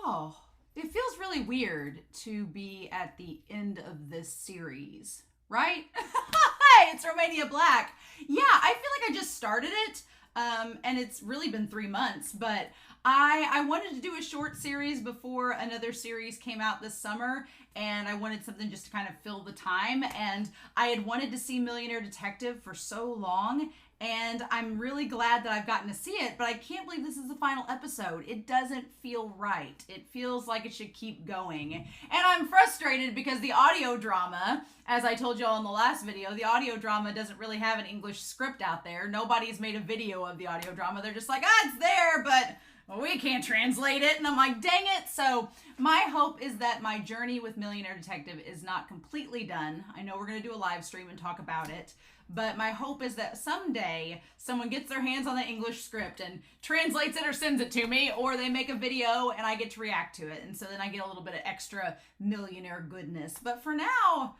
Oh, it feels really weird to be at the end of this series, right? Hey, it's Romania Black. Yeah, I feel like I just started it, and it's really been 3 months, but I wanted to do a short series before another series came out this summer, and I wanted something just to kind of fill the time, and I had wanted to see Millionaire Detective for so long, and I'm really glad that I've gotten to see it, but I can't believe this is the final episode. It doesn't feel right. It feels like it should keep going. And I'm frustrated because the audio drama, as I told you all in the last video, the audio drama doesn't really have an English script out there. Nobody's made a video of the audio drama. They're just like, it's there, but we can't translate it. And I'm like, dang it. So my hope is that my journey with Millionaire Detective is not completely done. I know we're going to do a live stream and talk about it, but my hope is that someday someone gets their hands on the English script and translates it or sends it to me, or they make a video and I get to react to it. And so then I get a little bit of extra Millionaire goodness. But for now,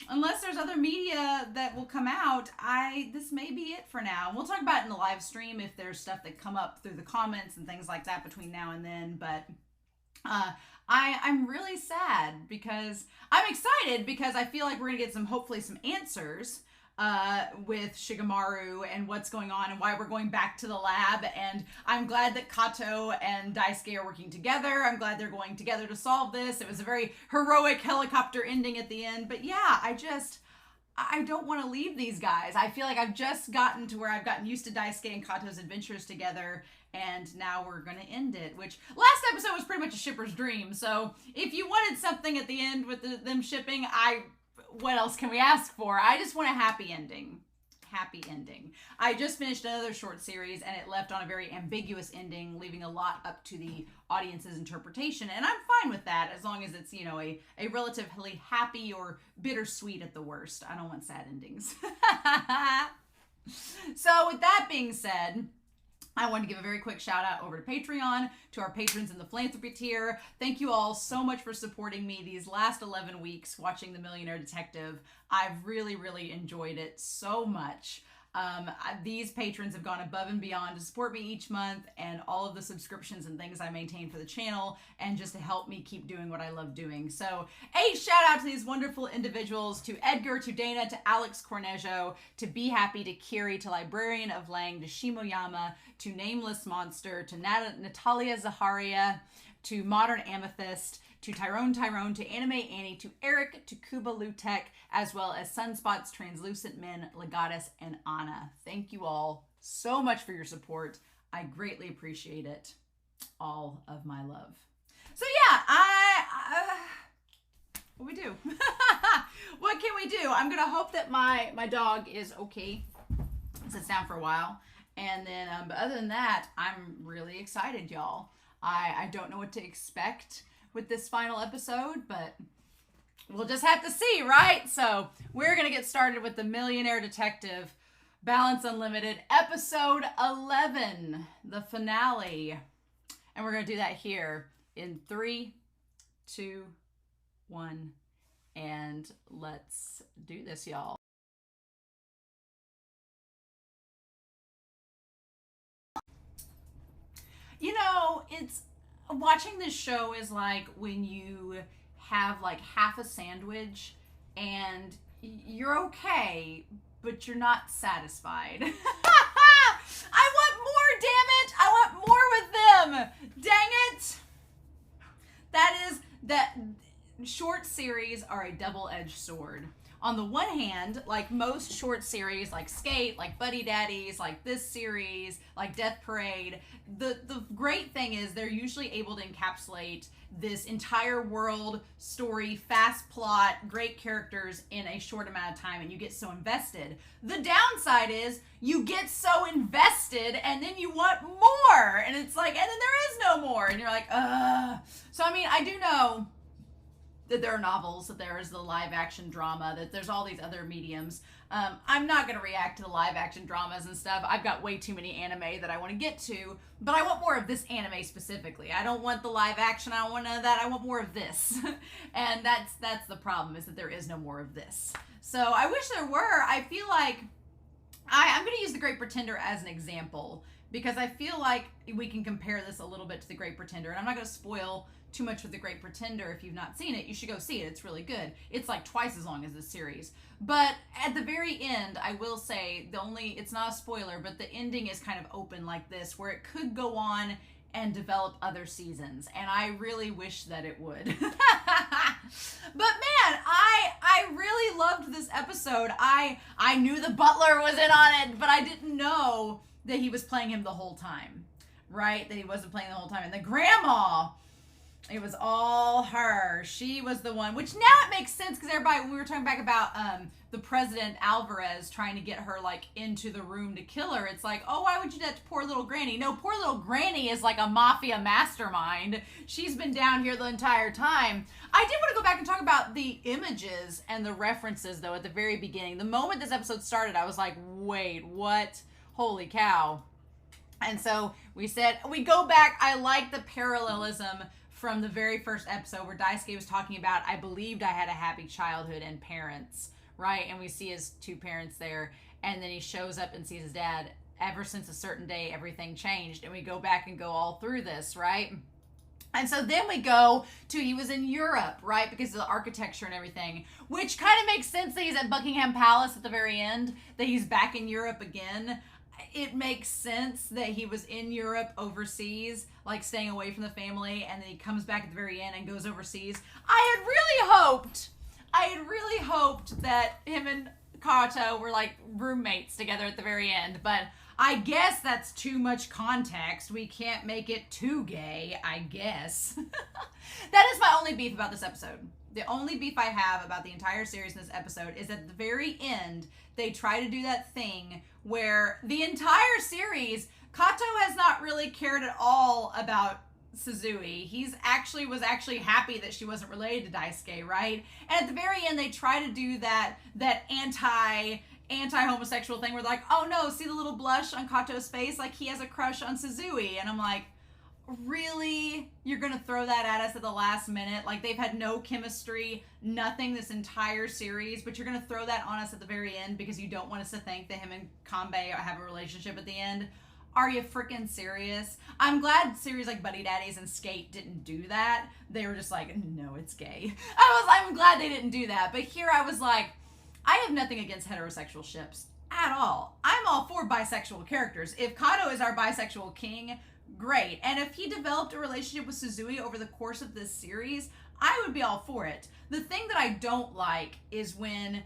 unless there's other media that will come out, this may be it for now. And we'll talk about it in the live stream if there's stuff that come up through the comments and things like that between now and then. But I'm really sad because I'm excited because I feel like we're going to get hopefully some answers with Shigemaru and what's going on and why we're going back to the lab. And I'm glad that Kato and Daisuke are working together. I'm glad they're going together to solve this. It was a very heroic helicopter ending at the end. But yeah, I don't want to leave these guys. I feel like I've just gotten to where I've gotten used to Daisuke and Kato's adventures together, and now we're going to end it, which last episode was pretty much a shipper's dream. So if you wanted something at the end with them shipping, what else can we ask for? I just want a happy ending. Happy ending. I just finished another short series and it left on a very ambiguous ending, leaving a lot up to the audience's interpretation. And I'm fine with that as long as it's, a relatively happy or bittersweet at the worst. I don't want sad endings. So with that being said, I want to give a very quick shout out over to Patreon, to our patrons in the philanthropy tier. Thank you all so much for supporting me these last 11 weeks watching The Millionaire Detective. I've really, really enjoyed it so much. These patrons have gone above and beyond to support me each month and all of the subscriptions and things I maintain for the channel and just to help me keep doing what I love doing. So a shout out to these wonderful individuals, to Edgar, to Dana, to Alex Cornejo, to Be Happy, to Kiri, to Librarian of Lang, to Shimoyama, to Nameless Monster, to Natalia Zaharia, to Modern Amethyst, to Tyrone, to Anime Annie, to Eric, to Kuba Lutek, as well as Sunspots, Translucent Men, Legatus, and Anna. Thank you all so much for your support. I greatly appreciate it. All of my love. So yeah, what we do? What can we do? I'm gonna hope that my dog is okay. Sits down for a while. And then, but other than that, I'm really excited, y'all. I don't know what to expect with this final episode, but we'll just have to see, right? So we're going to get started with The Millionaire Detective, Balance Unlimited, episode 11, the finale. And we're going to do that here in 3, 2, 1, and let's do this, y'all. It's watching this show is like when you have like half a sandwich and you're okay, but you're not satisfied. I want more, damn it! I want more with them! Dang it! That short series are a double-edged sword. On the one hand, like most short series, like Skate, like Buddy Daddies, like this series, like Death Parade, the great thing is they're usually able to encapsulate this entire world story, fast plot, great characters in a short amount of time, and you get so invested. The downside is you get so invested and then you want more, and it's like, and then there is no more, and you're like, ugh. So I mean, I do know that there are novels, that there is the live action drama, that there's all these other mediums. I'm not going to react to the live action dramas and stuff. I've got way too many anime that I want to get to, but I want more of this anime specifically. I don't want the live action. I don't want none of that. I want more of this. And that's the problem, is that there is no more of this. So I wish there were. I feel like I'm going to use The Great Pretender as an example because I feel like we can compare this a little bit to The Great Pretender. And I'm not going to spoil too much with The Great Pretender. If you've not seen it, you should go see it. It's really good. It's like twice as long as this series. But at the very end, I will say, it's not a spoiler, but the ending is kind of open like this, where it could go on and develop other seasons. And I really wish that it would. But man, I really loved this episode. I knew the butler was in on it, but I didn't know that he was playing him the whole time, right? That he wasn't playing the whole time. And the grandma, it was all her. She was the one, which now it makes sense, because everybody, when we were talking back about the president Alvarez trying to get her like into the room to kill her, it's like, oh, why would you do that to poor little granny? No, poor little granny is like a mafia mastermind. She's been down here the entire time. I did want to go back and talk about the images and the references, though, at the very beginning. The moment this episode started, I was like, wait, what? Holy cow. And so we said, we go back. I like the parallelism from the very first episode where Daisuke was talking about, I believed I had a happy childhood and parents, right? And we see his two parents there. And then he shows up and sees his dad. Ever since a certain day, everything changed. And we go back and go all through this, right? And so then we go to, he was in Europe, right? Because of the architecture and everything, which kind of makes sense that he's at Buckingham Palace at the very end, that he's back in Europe again. It makes sense that he was in Europe overseas, like staying away from the family, and then he comes back at the very end and goes overseas. I had really hoped that him and Kato were like roommates together at the very end, but I guess that's too much context. We can't make it too gay, I guess. That is my only beef about this episode. The only beef I have about the entire series in this episode is at the very end, they try to do that thing where the entire series, Kato has not really cared at all about Suzui. He's was actually happy that she wasn't related to Daisuke, right? And at the very end, they try to do that anti-homosexual thing where they're like, oh no, see the little blush on Kato's face? Like he has a crush on Suzui. And I'm like, really? You're going to throw that at us at the last minute? Like they've had no chemistry, nothing this entire series, but you're going to throw that on us at the very end because you don't want us to think that him and Kambe have a relationship at the end? Are you freaking serious? I'm glad series like Buddy Daddies and Skate didn't do that. They were just like, no, it's gay. I'm glad they didn't do that. But here I was like, I have nothing against heterosexual ships at all. I'm all for bisexual characters. If Kato is our bisexual king, great. And if he developed a relationship with Suzui over the course of this series, I would be all for it. The thing that I don't like is when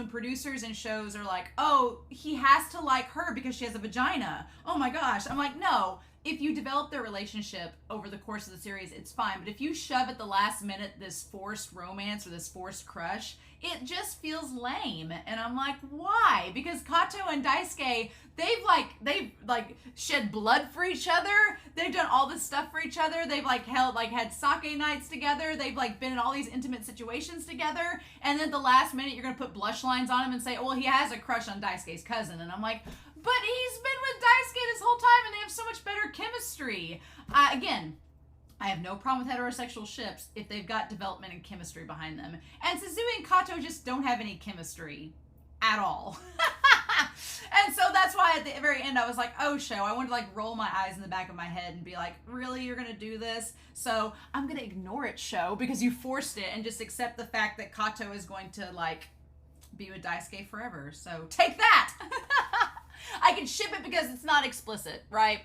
producers and shows are like, oh, he has to like her because she has a vagina. Oh my gosh. I'm like, no. If you develop their relationship over the course of the series, it's fine. But if you shove at the last minute this forced romance or this forced crush, it just feels lame. And I'm like, why? Because Kato and Daisuke, they've shed blood for each other. They've done all this stuff for each other. They've had sake nights together. They've been in all these intimate situations together. And then at the last minute, you're going to put blush lines on him and say, oh, well, he has a crush on Daisuke's cousin. And I'm like, but he's been with Daisuke this whole time and they have so much better chemistry. Again, I have no problem with heterosexual ships if they've got development and chemistry behind them. And Suzui and Kato just don't have any chemistry at all. And so that's why at the very end I was like, oh, show. I wanted to roll my eyes in the back of my head and be like, really? You're going to do this? So I'm going to ignore it, show, because you forced it, and just accept the fact that Kato is going to be with Daisuke forever. So take that. I can ship it because it's not explicit, right?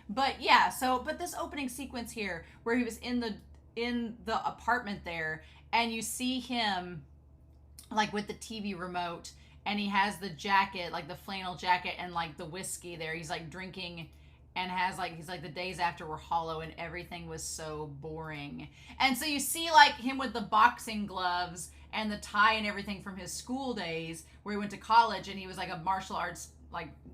But yeah, but this opening sequence here where he was in the apartment there, and you see him with the TV remote, and he has the jacket, the flannel jacket, and the whiskey there. He's drinking, and has he's the days after were hollow, and everything was so boring. And so you see him with the boxing gloves and the tie and everything from his school days where he went to college, and he was a martial arts,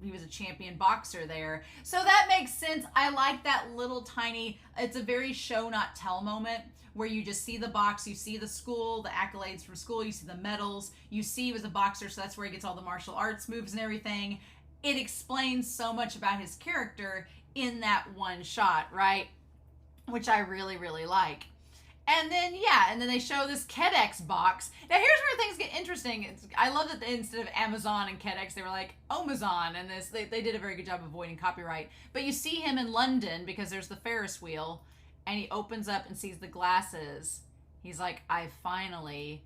he was a champion boxer there. So that makes sense. I like that little tiny, it's a very show not tell moment where you just see the box, you see the school, the accolades from school, you see the medals, you see he was a boxer, so that's where he gets all the martial arts moves and everything. It explains so much about his character in that one shot, right? Which I really, really like. And then, yeah, and then they show this KEDX box. Now, here's where things get interesting. I love that instead of Amazon and KEDX, they were like, Omazon. And they did a very good job of avoiding copyright. But you see him in London because there's the Ferris wheel. And he opens up and sees the glasses. He's like, I finally,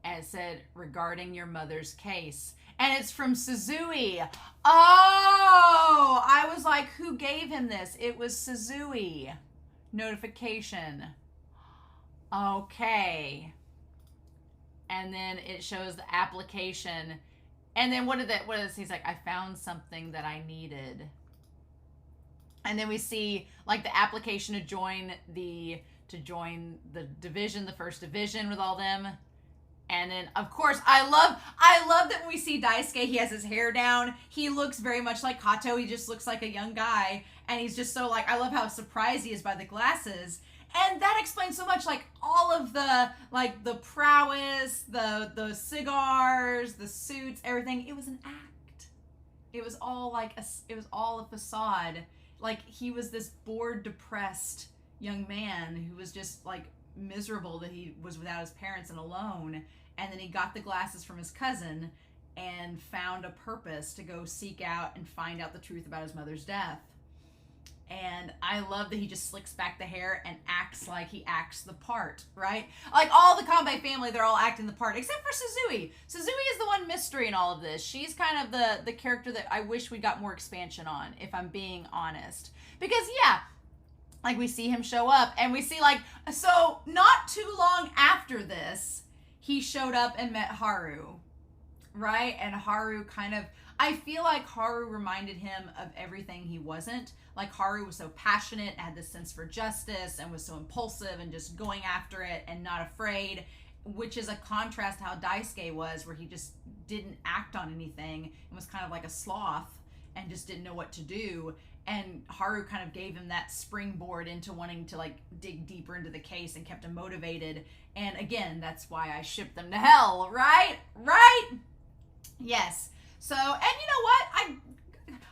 and it said, regarding your mother's case. And it's from Suzui. Oh, I was like, who gave him this? It was Suzui. Notification. Okay. And then it shows the application. And then what is he's like, I found something that I needed. And then we see like the application to join the division, the first division with all them. And then of course I love that when we see Daisuke, he has his hair down. He looks very much like Kato. He just looks like a young guy. And he's just so like, I love how surprised he is by the glasses. And that explains so much, like all of the prowess, the cigars, the suits, everything. It was an act. It was all a facade. Like he was this bored, depressed young man who was just like miserable that he was without his parents and alone. And then he got the glasses from his cousin and found a purpose to go seek out and find out the truth about his mother's death. And I love that he just slicks back the hair and acts like he acts the part, right? Like all the Kambe family, they're all acting the part, except for Suzui. Suzui is the one mystery in all of this. She's kind of the character that I wish we got more expansion on, if I'm being honest. Because, yeah, like we see him show up and we see like, so not too long after this, he showed up and met Haru, right? And Haru kind of, I feel like Haru reminded him of everything he wasn't. Like Haru was so passionate, had this sense for justice, and was so impulsive and just going after it and not afraid, which is a contrast to how Daisuke was, where he just didn't act on anything and was kind of like a sloth and just didn't know what to do. And Haru kind of gave him that springboard into wanting to like dig deeper into the case and kept him motivated. And again, that's why I shipped them to hell, right? Right? Yes. So, and you know what?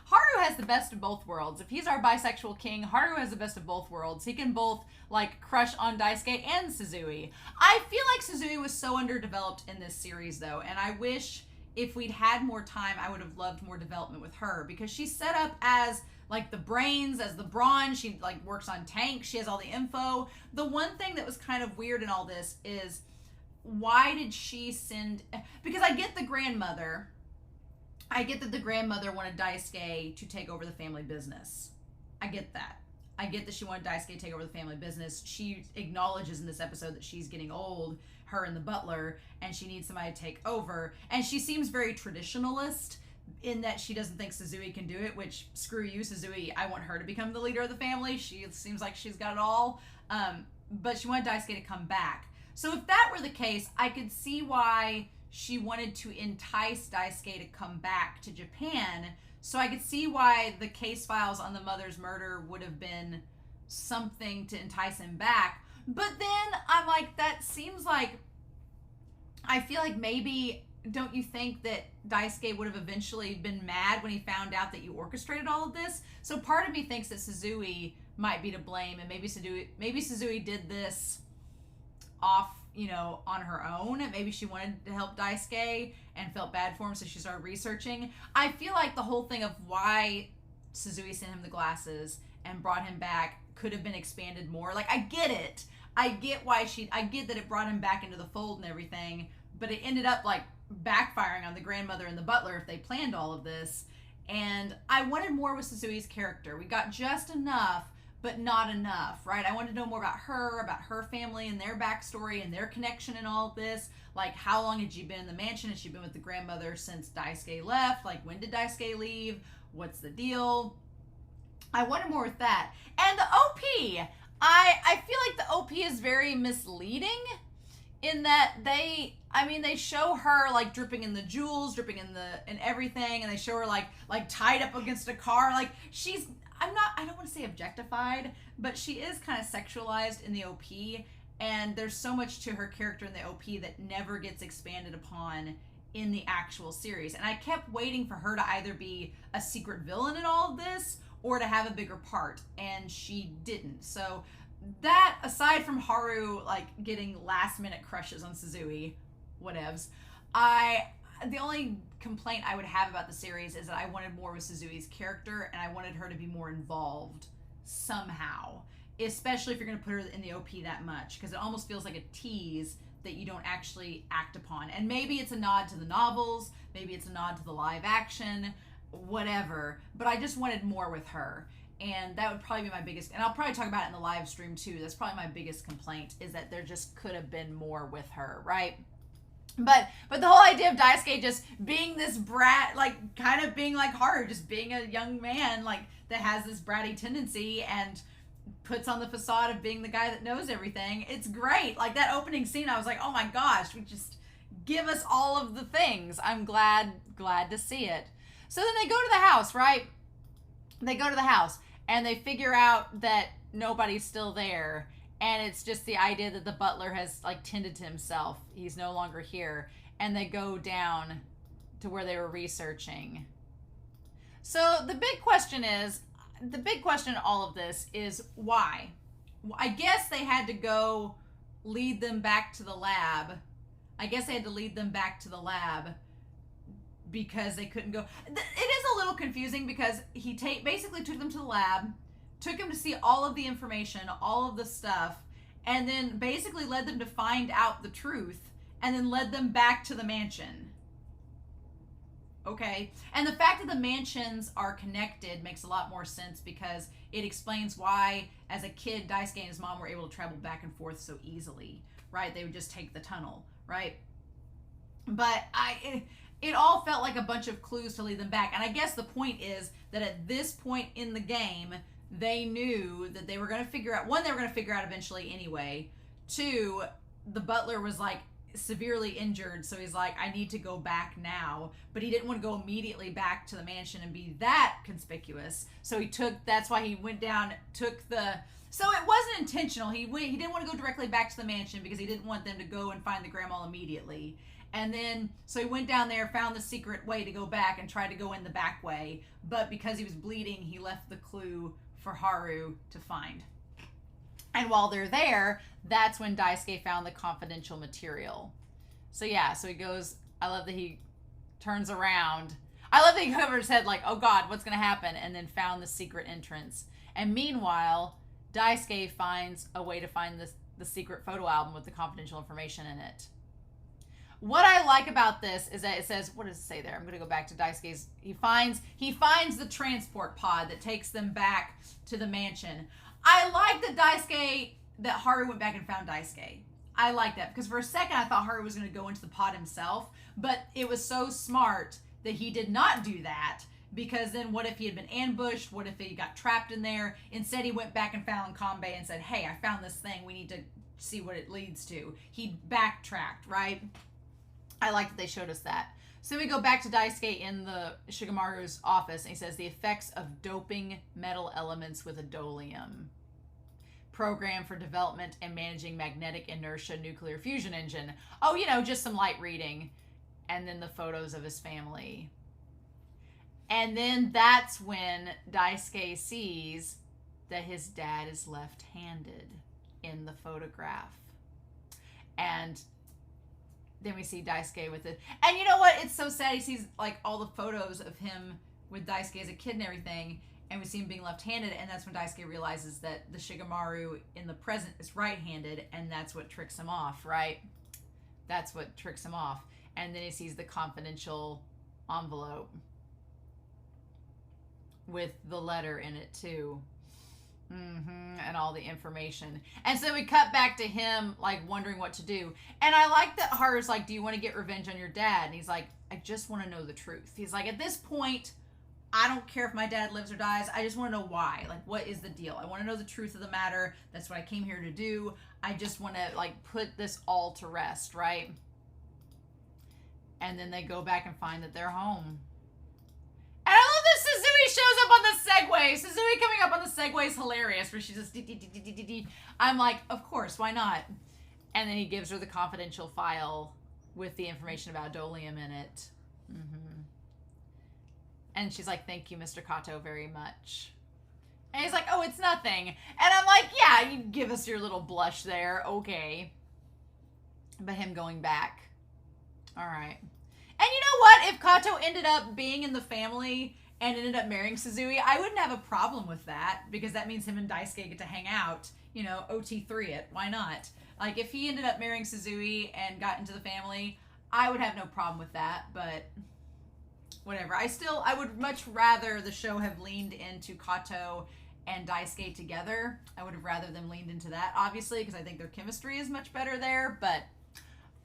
Haru has the best of both worlds. If he's our bisexual king, Haru has the best of both worlds. He can both like crush on Daisuke and Suzui. I feel like Suzui was so underdeveloped in this series though, and I wish if we'd had more time, I would have loved more development with her, because she's set up as like the brains, as the brawn. She like works on tanks. She has all the info. The one thing that was kind of weird in all this is, why did she send, because I get the grandmother. I get that the grandmother wanted Daisuke to take over the family business. I get that. I get that she wanted Daisuke to take over the family business. She acknowledges in this episode that she's getting old, her and the butler, and she needs somebody to take over. And she seems very traditionalist in that she doesn't think Suzui can do it, which, screw you, Suzui. I want her to become the leader of the family. She seems like she's got it all. But she wanted Daisuke to come back. So if that were the case, I could see why she wanted to entice Daisuke to come back to Japan. So I could see why the case files on the mother's murder would have been something to entice him back. But then I'm like, that seems like, I feel like maybe, don't you think that Daisuke would have eventually been mad when he found out that you orchestrated all of this? So part of me thinks that Suzui might be to blame, and maybe Suzui did this off, on her own. Maybe she wanted to help Daisuke and felt bad for him, so she started researching. I feel like the whole thing of why Suzui sent him the glasses and brought him back could have been expanded more. Like, I get it. I get that it brought him back into the fold and everything, but it ended up like backfiring on the grandmother and the butler if they planned all of this. And I wanted more with Suzui's character. We got just enough, but not enough, right? I wanted to know more about her family and their backstory and their connection and all of this. Like, how long had she been in the mansion? Has she been with the grandmother since Daisuke left? Like, when did Daisuke leave? What's the deal? I wanted more with that. And the OP, I feel like the OP is very misleading in that they show her like dripping in the jewels, dripping in everything, and they show her like tied up against a car. Like, I don't want to say objectified, but she is kind of sexualized in the OP, and there's so much to her character in the OP that never gets expanded upon in the actual series. And I kept waiting for her to either be a secret villain in all of this or to have a bigger part, and she didn't. So that aside from Haru like getting last minute crushes on Suzui, whatevs, the only complaint I would have about the series is that I wanted more with Suzui's character, and I wanted her to be more involved somehow, especially if you're going to put her in the OP that much, because it almost feels like a tease that you don't actually act upon. And maybe it's a nod to the novels, maybe it's a nod to the live action, whatever, but I just wanted more with her. And that would probably be my biggest, and I'll probably talk about it in the live stream too, that's probably my biggest complaint, is that there just could have been more with her, right? But the whole idea of Daisuke just being this brat, like kind of being like Haru, just being a young man like that has this bratty tendency and puts on the facade of being the guy that knows everything. It's great. Like that opening scene, I was like, oh my gosh, we just give us all of the things. I'm glad to see it. So then they go to the house, right? They go to the house and they figure out that nobody's still there. And it's just the idea that the butler has like tended to himself. He's no longer here. And they go down to where they were researching. So the big question in all of this is why? I guess they had to go lead them back to the lab. Because they couldn't go. It is a little confusing because he basically took them to the lab, took them to see all of the information, all of the stuff, and then basically led them to find out the truth, and then led them back to the mansion. Okay. And the fact that the mansions are connected makes a lot more sense because it explains why, as a kid, Daisuke and his mom were able to travel back and forth so easily, right? They would just take the tunnel, right? But it all felt like a bunch of clues to lead them back. And I guess the point is that at this point in the game, they knew that they were going to figure out, one, they were going to figure out eventually anyway. Two, the butler was like severely injured. So he's like, I need to go back now. But he didn't want to go immediately back to the mansion and be that conspicuous. So that's why he went down, so it wasn't intentional. He didn't want to go directly back to the mansion because he didn't want them to go and find the grandma immediately. And then, so he went down there, found the secret way to go back and tried to go in the back way. But because he was bleeding, he left the clue for Haru to find. And while they're there, that's when Daisuke found the confidential material. So yeah, so he goes, I love that he turns around. I love that he covers his head like, oh God, what's going to happen? And then found the secret entrance. And meanwhile, Daisuke finds a way to find the secret photo album with the confidential information in it. What I like about this is that it says, what does it say there? I'm going to go back to Daisuke's. He finds the transport pod that takes them back to the mansion. I like that Haru went back and found Daisuke. I like that because for a second I thought Haru was going to go into the pod himself, but it was so smart that he did not do that, because then what if he had been ambushed? What if he got trapped in there? Instead, he went back and found Kambe and said, hey, I found this thing. We need to see what it leads to. He backtracked, right? I like that they showed us that. So we go back to Daisuke in the Shigemaru's office, and he says the effects of doping metal elements with adolium. Program for development and managing magnetic inertia nuclear fusion engine. Oh, just some light reading. And then the photos of his family. And then that's when Daisuke sees that his dad is left-handed in the photograph. And then we see Daisuke with it. And you know what? It's so sad. He sees like all the photos of him with Daisuke as a kid and everything. And we see him being left-handed. And that's when Daisuke realizes that the Shigemaru in the present is right-handed. And that's what tricks him off, right? That's what tricks him off. And then he sees the confidential envelope with the letter in it too. And all the information. And so we cut back to him like wondering what to do. And I like that Haru's like, do you want to get revenge on your dad? And he's like, I just want to know the truth. He's like, at this point, I don't care if my dad lives or dies. I just want to know why. Like, what is the deal? I want to know the truth of the matter. That's what I came here to do. I just want to like put this all to rest, right? And then they go back and find that they're home. And I love that Suzui shows up on the Segway. Suzui coming up on the Segway is hilarious, where she's just dee. I'm like, of course, why not? And then he gives her the confidential file with the information about Dolium in it. And she's like, thank you, Mr. Kato, very much. And he's like, oh, it's nothing. And I'm like, yeah, you give us your little blush there. Okay. But him going back. All right. And you know what? If Kato ended up being in the family and ended up marrying Suzui, I wouldn't have a problem with that, because that means him and Daisuke get to hang out, you know, OT3 it. Why not? Like, if he ended up marrying Suzui and got into the family, I would have no problem with that, but whatever. I would much rather the show have leaned into Kato and Daisuke together. I would have rather them leaned into that, obviously, because I think their chemistry is much better there, but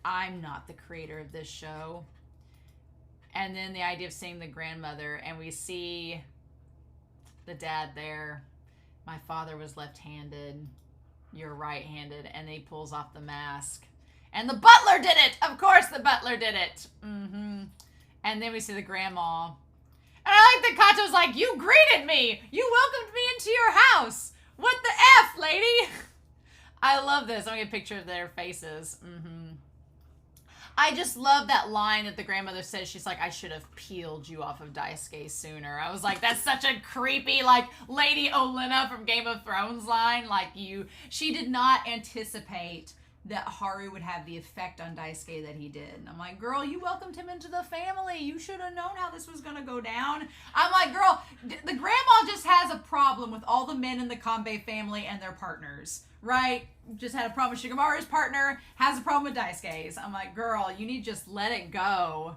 I'm not the creator of this show. And then the idea of seeing the grandmother, and we see the dad there. My father was left-handed. You're right-handed. And he pulls off the mask. And the butler did it! Of course the butler did it! Mm-hmm. And then we see the grandma. And I like that Kato's like, you greeted me! You welcomed me into your house! What the F, lady? I love this. I'm going to get a picture of their faces. Mm-hmm. I just love that line that the grandmother says. She's like, I should have peeled you off of Daisuke sooner. I was like, that's such a creepy, like, Lady Olenna from Game of Thrones line. Like, she did not anticipate that Haru would have the effect on Daisuke that he did. And I'm like, girl, you welcomed him into the family. You should have known how this was going to go down. I'm like, girl, the grandma just has a problem with all the men in the Kambe family and their partners, right? Just had a problem with Shikamaru's partner, has a problem with Daisuke's. I'm like, girl, you need to just let it go.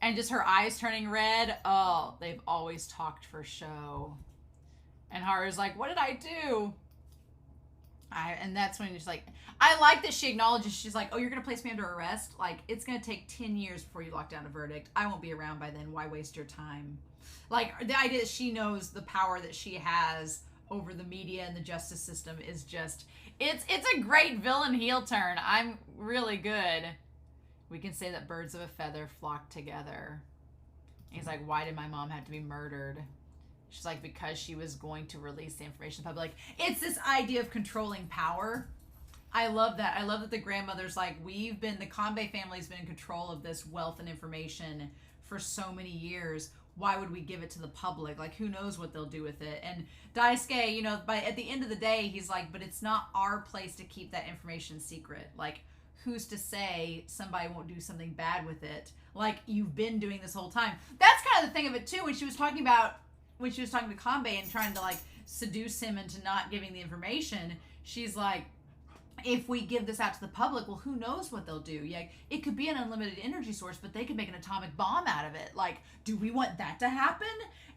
And just her eyes turning red. Oh, they've always talked for show. And Haru's like, what did I do? And that's when she's like, I like that she acknowledges, she's like, oh, you're going to place me under arrest? Like, it's going to take 10 years before you lock down a verdict. I won't be around by then. Why waste your time? Like, the idea that she knows the power that she has over the media and the justice system is just, it's a great villain heel turn. I'm really good. We can say that birds of a feather flock together. He's like, why did my mom have to be murdered? She's like, because she was going to release the information to the public. It's this idea of controlling power. I love that. I love that the grandmother's like, the Kambe family's been in control of this wealth and information for so many years. Why would we give it to the public? Like, who knows what they'll do with it? And Daisuke, you know, at the end of the day, he's like, but it's not our place to keep that information secret. Like, who's to say somebody won't do something bad with it? Like, you've been doing this whole time. That's kind of the thing of it, too, when she was talking to Kambe and trying to, like, seduce him into not giving the information. She's like, if we give this out to the public, well, who knows what they'll do? Yeah, it could be an unlimited energy source, but they could make an atomic bomb out of it. Like, do we want that to happen?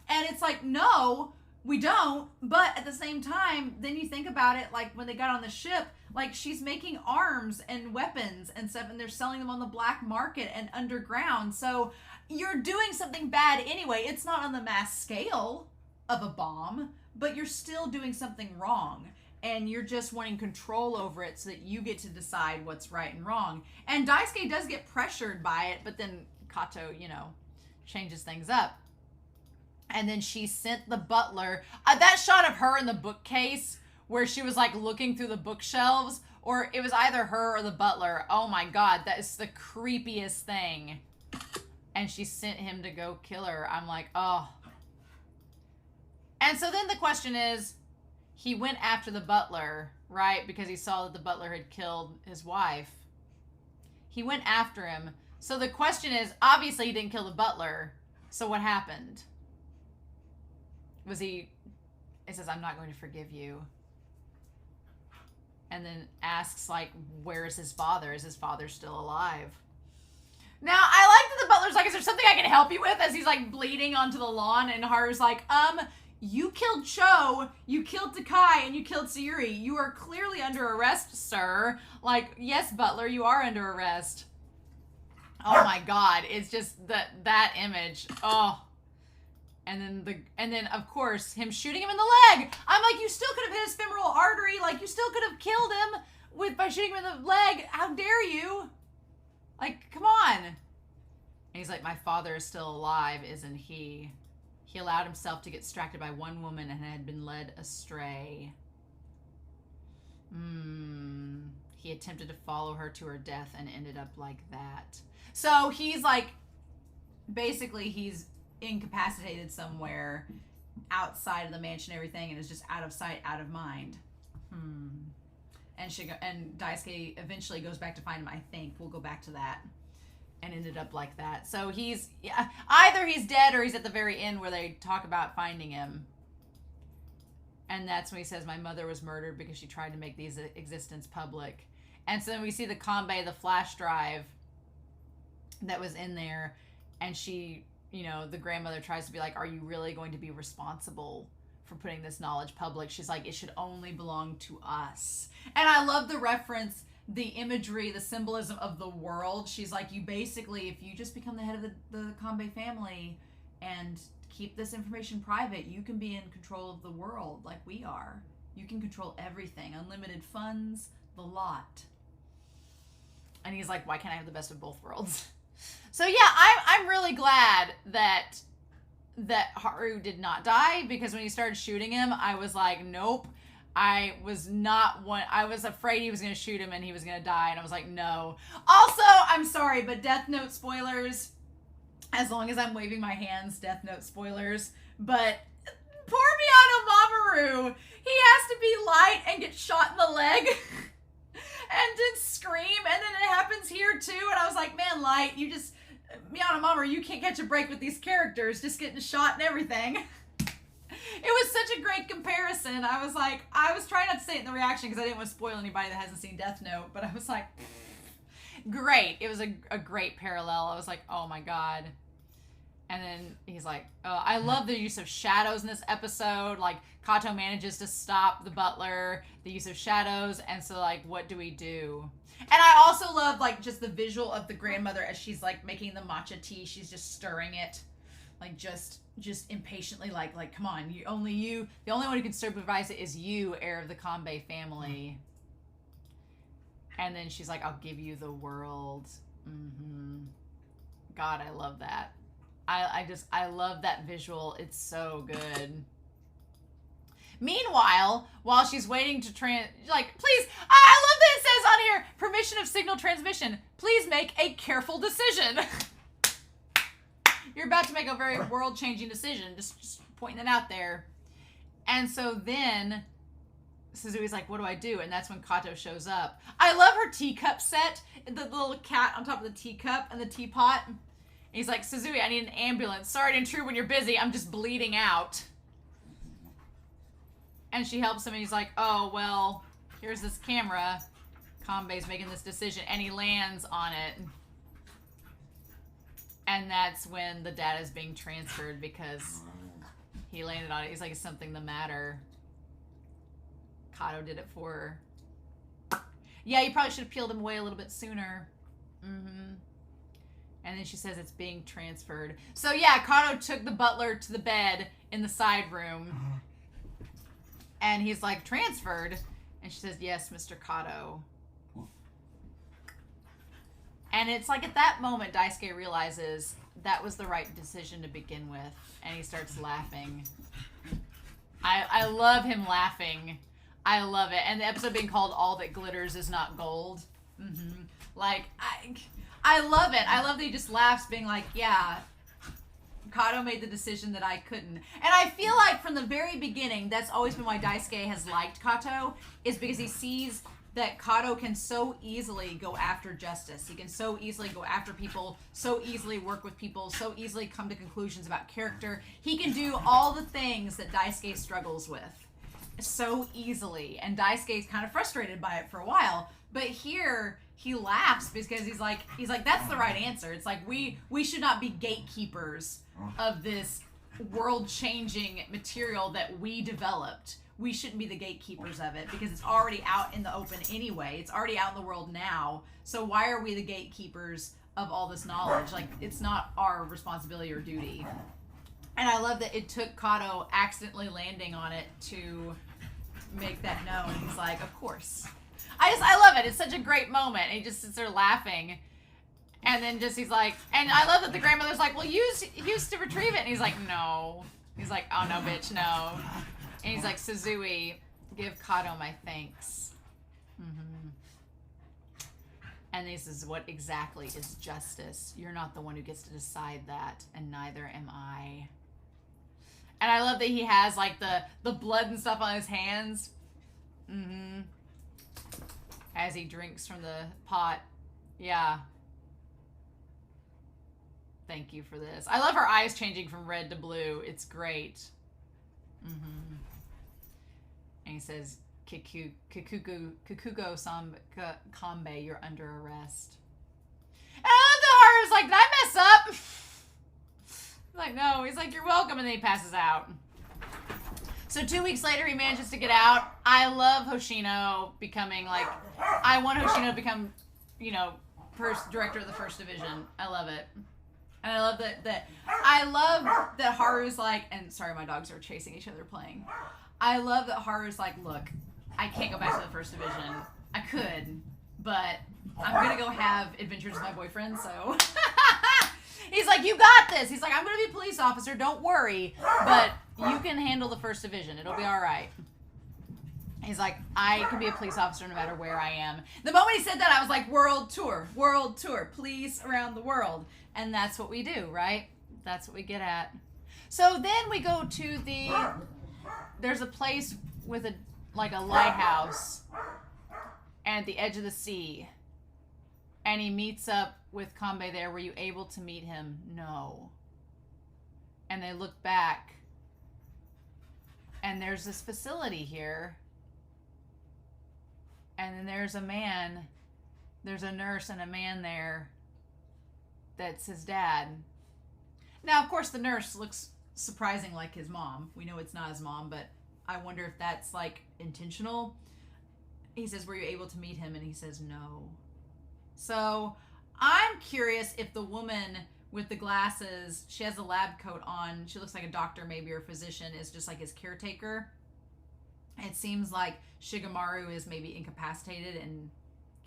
And it's like, no, we don't. But at the same time, then you think about it, like, when they got on the ship, like, she's making arms and weapons and stuff, and they're selling them on the black market and underground. So you're doing something bad anyway. It's not on the mass scale of a bomb, but you're still doing something wrong. And you're just wanting control over it so that you get to decide what's right and wrong. And Daisuke does get pressured by it, but then Kato, you know, changes things up. And then she sent the butler. That shot of her in the bookcase where she was like looking through the bookshelves, or it was either her or the butler. Oh my God, that is the creepiest thing. And she sent him to go kill her. I'm like, oh. And so then the question is, he went after the butler, right? Because he saw that the butler had killed his wife. He went after him. So the question is, obviously he didn't kill the butler. So what happened? It says, I'm not going to forgive you. And then asks, like, where is his father? Is his father still alive? Now, I like that the butler's like, is there something I can help you with? As he's, like, bleeding onto the lawn. And Haru's like, you killed Cho, you killed Takai, and you killed Sayuri. You are clearly under arrest, sir. Like, yes, butler, you are under arrest. Oh my God, it's just that image. Oh. And then of course him shooting him in the leg. I'm like, you still could have hit his femoral artery. Like, you still could have killed him by shooting him in the leg. How dare you? Like, come on. And he's like, my father is still alive, isn't he? He allowed himself to get distracted by one woman and had been led astray. He attempted to follow her to her death and ended up like that. So he's like, basically he's incapacitated somewhere outside of the mansion and everything, and is just out of sight, out of mind. And Daisuke eventually goes back to find him, I think. We'll go back to that. And ended up like that. So he's, either he's dead or he's at the very end where they talk about finding him. And that's when he says, my mother was murdered because she tried to make these existence public. And so then we see the Kambe, the flash drive that was in there. And she, you know, the grandmother tries to be like, are you really going to be responsible for putting this knowledge public? She's like, it should only belong to us. And I love the reference, the imagery, the symbolism of the world. She's like, you basically, if you just become the head of the Kambe family and keep this information private, you can be in control of the world like we are. You can control everything. Unlimited funds, the lot. And he's like, why can't I have the best of both worlds? So yeah, I'm really glad that Haru did not die, because when he started shooting him, I was like, nope. I was afraid he was going to shoot him and he was going to die, and I was like, no. Also, I'm sorry, but Death Note spoilers, as long as I'm waving my hands, Death Note spoilers, but poor Miyano Mamoru, he has to be light and get shot in the leg and then scream, and then it happens here too, and I was like, man, Light, you just, Miyano Mamoru, you can't catch a break with these characters, just getting shot and everything. It was such a great comparison. I was like, I was trying not to say it in the reaction because I didn't want to spoil anybody that hasn't seen Death Note, but I was like, great. It was a great parallel. I was like, oh my God. And then he's like, oh, I love the use of shadows in this episode. Like, Kato manages to stop the butler, the use of shadows, and so, like, what do we do? And I also love, like, just the visual of the grandmother as she's, like, making the matcha tea. She's just stirring it. Like, just impatiently, like, come on, the only one who can supervise it is you, heir of the Kambe family. And then she's like, I'll give you the world. God, I love that. I love that visual. It's so good. Meanwhile, while she's waiting to like, please, I love that it says on here, permission of signal transmission. Please make a careful decision. You're about to make a very world-changing decision. Just pointing it out there. And so then Suzuki's like, what do I do? And that's when Kato shows up. I love her teacup set. The little cat on top of the teacup and the teapot. And he's like, Suzuki, I need an ambulance. Sorry to intrude when you're busy. I'm just bleeding out. And she helps him, and he's like, oh, well, here's this camera. Kambe's making this decision. And he lands on it. And that's when the data is being transferred because he landed on it. He's like, is something the matter? Kato did it for her. Yeah, you probably should have peeled him away a little bit sooner. And then she says it's being transferred. So yeah, Kato took the butler to the bed in the side room. And he's like, transferred? And she says, yes, Mr. Kato. And it's like at that moment, Daisuke realizes that was the right decision to begin with. And he starts laughing. I love him laughing. I love it. And the episode being called All That Glitters Is Not Gold. Like, I love it. I love that he just laughs being like, yeah, Kato made the decision that I couldn't. And I feel like from the very beginning, that's always been why Daisuke has liked Kato, is because he sees that Kato can so easily go after justice. He can so easily go after people, so easily work with people, so easily come to conclusions about character. He can do all the things that Daisuke struggles with so easily. And Daisuke is kind of frustrated by it for a while. But here, he laughs because he's like, that's the right answer. It's like, we should not be gatekeepers of this world-changing material that we developed. We shouldn't be the gatekeepers of it because it's already out in the open anyway. It's already out in the world now. So why are we the gatekeepers of all this knowledge? Like, it's not our responsibility or duty. And I love that it took Kato accidentally landing on it to make that known. He's like, of course. I love it. It's such a great moment. And he just sits there laughing. And then he's like, and I love that the grandmother's like, well, use to retrieve it. And he's like, no. He's like, oh, no, bitch, no. And he's like, Suzuki, give Kato my thanks. And this is what exactly is justice. You're not the one who gets to decide that, and neither am I. And I love that he has like the blood and stuff on his hands. Mm-hmm. As he drinks from the pot. Yeah. Thank you for this. I love her eyes changing from red to blue. It's great. Mm-hmm. And he says, Kikugo Kambe, you're under arrest. And I love the Haru's like, did I mess up? Like, no. He's like, you're welcome. And then he passes out. So 2 weeks later, he manages to get out. I love Hoshino becoming like, I want Hoshino to become, you know, first director of the 1st Division. I love it. And I love that Haru's like, and sorry, my dogs are chasing each other playing. I love that Haru's like, look, I can't go back to the 1st Division. I could, but I'm going to go have adventures with my boyfriend, so. He's like, you got this. He's like, I'm going to be a police officer. Don't worry, but you can handle the 1st Division. It'll be all right. He's like, I can be a police officer no matter where I am. The moment he said that, I was like, world tour, police around the world. And that's what we do, right? That's what we get at. So then we go to there's a place with a lighthouse and at the edge of the sea. And he meets up with Kambe there. Were you able to meet him? No. And they look back. And there's this facility here. And then there's a man. There's a nurse and a man there. That's his dad. Now, of course, the nurse looks surprising like his mom. We know it's not his mom, but I wonder if that's like intentional. He says, were you able to meet him? And he says, no. So I'm curious if the woman with the glasses, she has a lab coat on, she looks like a doctor maybe or a physician, is just like his caretaker. It seems like Shigemaru is maybe incapacitated and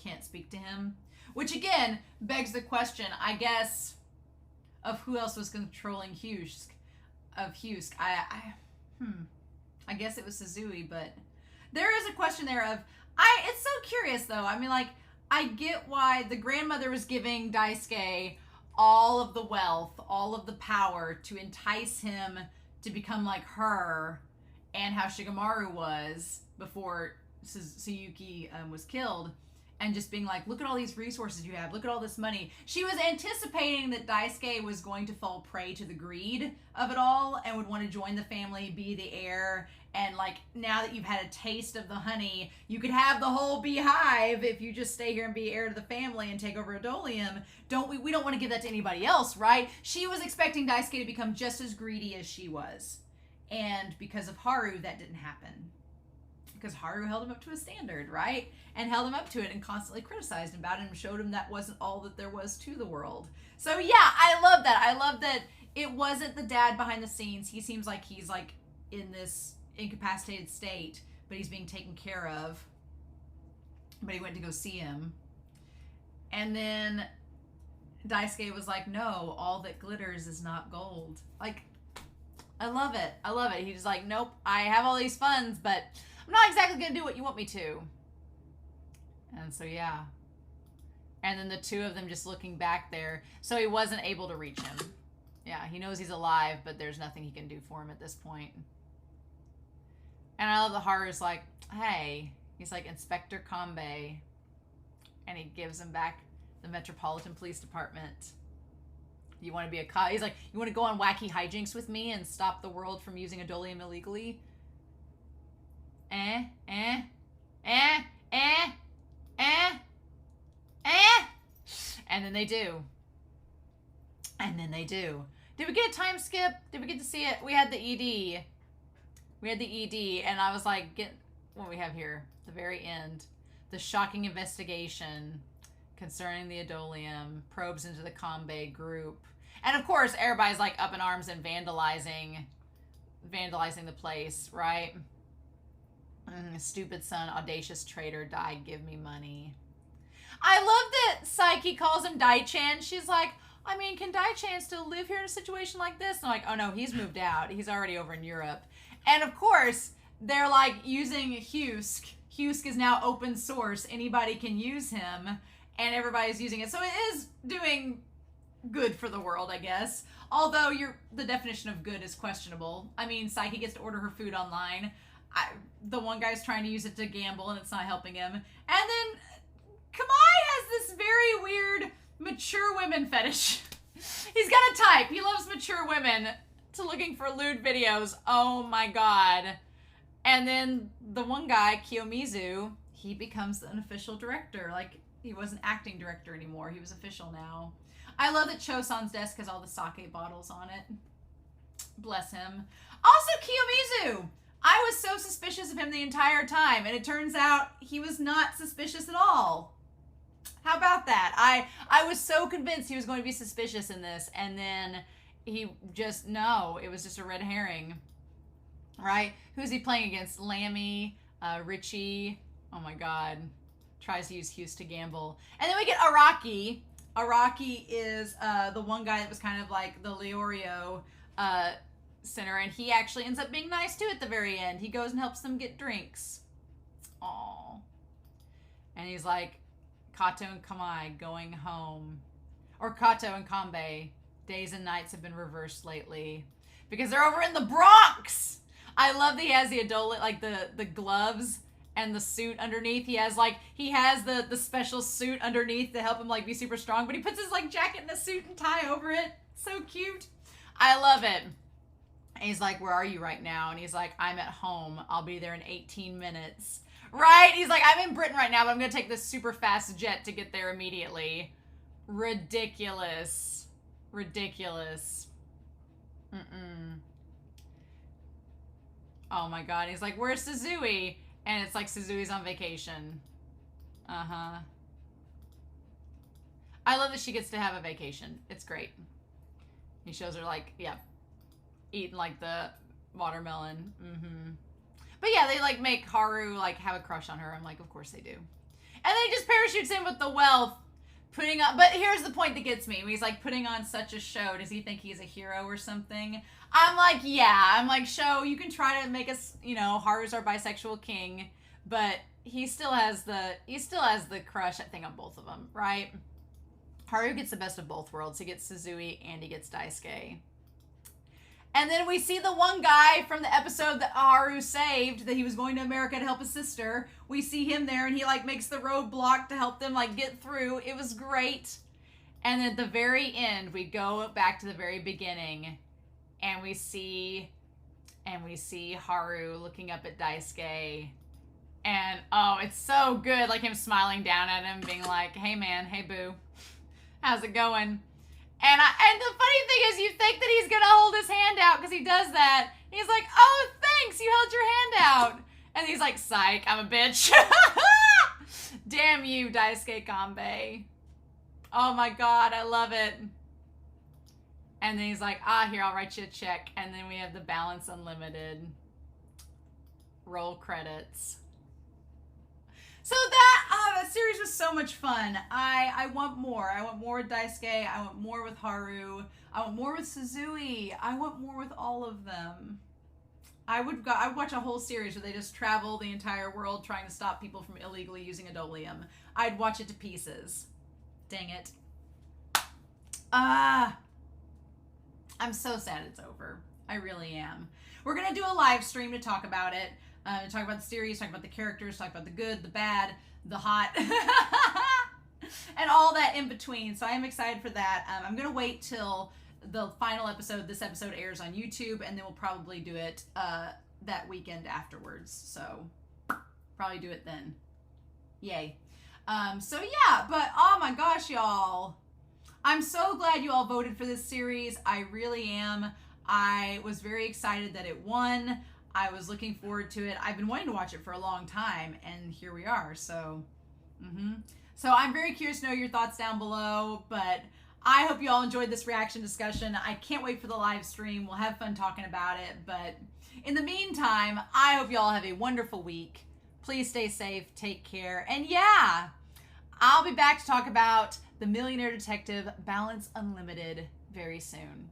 can't speak to him. Which again begs the question, I guess, of who else was controlling Husk. I guess it was Suzui, but there is a question there of, it's so curious though. I mean, like, I get why the grandmother was giving Daisuke all of the wealth, all of the power to entice him to become like her, and how Shigemaru was before Tsuyuki was killed. And just being like, look at all these resources you have. Look at all this money. She was anticipating that Daisuke was going to fall prey to the greed of it all and would want to join the family, be the heir. And like, now that you've had a taste of the honey, you could have the whole beehive if you just stay here and be heir to the family and take over Adolium. We don't want to give that to anybody else, right? She was expecting Daisuke to become just as greedy as she was. And because of Haru, that didn't happen. Because Haru held him up to a standard, right? And held him up to it and constantly criticized him about it and showed him that wasn't all that there was to the world. So yeah, I love that. I love that it wasn't the dad behind the scenes. He seems like he's like in this incapacitated state, but he's being taken care of. But he went to go see him. And then Daisuke was like, no, all that glitters is not gold. Like, I love it. I love it. He's like, nope, I have all these funds, but I'm not exactly going to do what you want me to. And so, yeah. And then the two of them just looking back there. So he wasn't able to reach him. Yeah, he knows he's alive, but there's nothing he can do for him at this point. And I love the Haru's like, hey. He's like, Inspector Kambe. And he gives him back the Metropolitan Police Department. You want to be a cop? He's like, you want to go on wacky hijinks with me and stop the world from using Adolium illegally? And then they do. And then they do. Did we get a time skip? Did we get to see it? We had the ED. We had the ED, and I was like, what do we have here? The very end. The shocking investigation concerning the Adolium, probes into the Kambe group. And of course, everybody's like up in arms and vandalizing the place, right? Stupid son, audacious traitor, die, give me money. I love that Saiki calls him Dai-chan. She's like, I mean, can Dai-chan still live here in a situation like this? And I'm like, oh no, he's moved out. He's already over in Europe. And of course, they're like using Husk. Husk is now open source. Anybody can use him, and everybody's using it. So it is doing good for the world, I guess. Although the definition of good is questionable. I mean, Psyche gets to order her food online. The one guy's trying to use it to gamble and it's not helping him. And then Kamai has this very weird mature women fetish. He's got a type. He loves mature women to looking for lewd videos. Oh my god. And then the one guy, Kiyomizu, he becomes an official director. Like, he wasn't acting director anymore. He was official now. I love that Chosan's desk has all the sake bottles on it. Bless him. Also, Kiyomizu! I was so suspicious of him the entire time, and it turns out he was not suspicious at all. How about that? I was so convinced he was going to be suspicious in this, and then he just, no, it was just a red herring. Right? Who's he playing against? Lammy, Richie. Oh my god. Tries to use Hughes to gamble. And then we get Araki. Araki is the one guy that was kind of like the Leorio center, and he actually ends up being nice too at the very end. He goes and helps them get drinks. Aww. And he's like, Kato and Kambe going home. Or Kato and Kambe. Days and nights have been reversed lately. Because they're over in the Bronx! I love that he has the adult, like the gloves and the suit underneath. He has the special suit underneath to help him like be super strong, but he puts his like jacket and a suit and tie over it. So cute. I love it. And he's like, where are you right now? And he's like, I'm at home. I'll be there in 18 minutes. Right? He's like, I'm in Britain right now, but I'm going to take this super fast jet to get there immediately. Ridiculous. Ridiculous. Oh my god. He's like, where's Suzui? And it's like Suzui's on vacation. I love that she gets to have a vacation. It's great. He shows her like, yeah, eating like the watermelon. But yeah, they like make Haru like have a crush on her. I'm like, of course they do. And then he just parachutes in with the wealth, putting on, but here's the point that gets me. He's like putting on such a show. Does he think he's a hero or something? I'm like, yeah. I'm like, show, you can try to make us, you know, Haru's our bisexual king, but he still has the crush, I think, on both of them, right? Haru gets the best of both worlds. He gets Suzui and he gets Daisuke. And then we see the one guy from the episode that Haru saved, that he was going to America to help his sister. We see him there and he like makes the roadblock to help them like get through. It was great. And at the very end, we go back to the very beginning and we see Haru looking up at Daisuke. And oh, it's so good. Like him smiling down at him, being like, hey man, hey boo, how's it going? And the funny thing is, you think that he's gonna hold his hand out because he does that. He's like, oh, thanks, you held your hand out. And he's like, psych, I'm a bitch. Damn you, Daisuke Kambe. Oh my god, I love it. And then he's like, here, I'll write you a check. And then we have the balance unlimited. Roll credits. So that series was so much fun. I want more. I want more with Daisuke. I want more with Haru. I want more with Suzui. I want more with all of them. I would watch a whole series where they just travel the entire world trying to stop people from illegally using adolium. I'd watch it to pieces. Dang it. I'm so sad it's over. I really am. We're going to do a live stream to talk about it. Talk about the series, talk about the characters, talk about the good, the bad, the hot, and all that in between. So I am excited for that. I'm going to wait till the final episode, this episode airs on YouTube, and then we'll probably do it that weekend afterwards. So probably do it then. Yay. So yeah, but oh my gosh, y'all. I'm so glad you all voted for this series. I really am. I was very excited that it won. I was looking forward to it. I've been wanting to watch it for a long time, and here we are. So, So I'm very curious to know your thoughts down below, but I hope you all enjoyed this reaction discussion. I can't wait for the live stream. We'll have fun talking about it, but in the meantime, I hope you all have a wonderful week. Please stay safe, take care, and yeah, I'll be back to talk about the Millionaire Detective Balance Unlimited very soon.